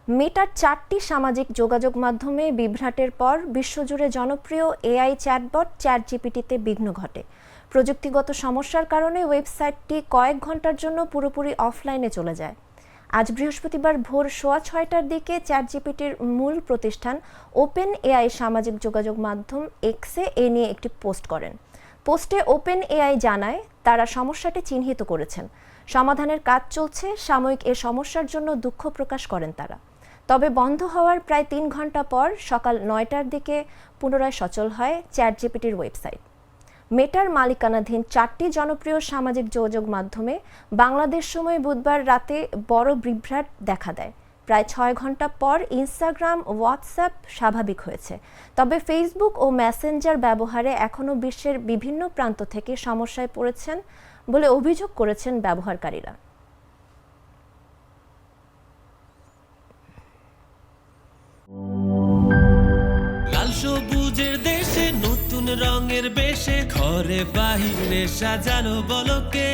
মেটার 4টি সামাজিক যোগাযোগ মাধ্যমে বিভ্রাটের পর বিশ্বজুড়ে জনপ্রিয় এআই চ্যাটবট চ্যাটজিপিটিতে বিঘ্ন ঘটে। প্রযুক্তিগত সমস্যার কারণে ওয়েবসাইটটি কয়েক ঘন্টার জন্য পুরোপুরি অফলাইনে চলে যায়। আজ বৃহস্পতিবার ভোর 6:30টার দিকে চ্যাটজিপিটির মূল প্রতিষ্ঠান ওপেন এআই সামাজিক যোগাযোগ মাধ্যম এক্সে এ নিয়ে একটি পোস্ট করেন। পোস্টে ওপেন এআই জানায় তারা সমস্যাটি চিহ্নিত করেছেন, সমাধানের কাজ চলছে। সাময়িক এ সমস্যার জন্য দুঃখ প্রকাশ করেন তারা। তবে বন্ধ হওয়ার প্রায় 3 ঘন্টা পর সকাল 9টার দিকে পুনরায় সচল হয় চ্যাটজিপিটির ওয়েবসাইট। মেটার মালিকানাধীন 4টি জনপ্রিয় সামাজিক যোগাযোগ মাধ্যমে বাংলাদেশ সময় বুধবার রাতে বড় বিভ্রাট দেখা দেয়। প্রায় 6 ঘন্টা পর ইনস্টাগ্রাম, হোয়াটসঅ্যাপ স্বাভাবিক হয়েছে। তবে ফেসবুক ও মেসেঞ্জার ব্যবহারে এখনও বিশ্বের বিভিন্ন প্রান্ত থেকে সমস্যায় পড়েছেন বলে অভিযোগ করেছেন ব্যবহারকারীরা। লাল সবুজের দেশে নতুন রঙের বেশে ঘরে বাহিরে সাজানো বলকে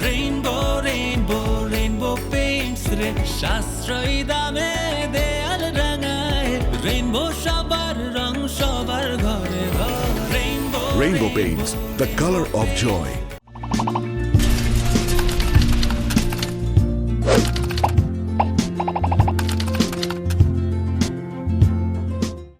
রেইনবো রেইনবো রেইনবো পেইন্টস রে সাশ্রয়ী দামে দেয়াল রাঙায় রেইনবো সবার রং সবার ঘরে ঘরে Rainbow Paints, the color of joy.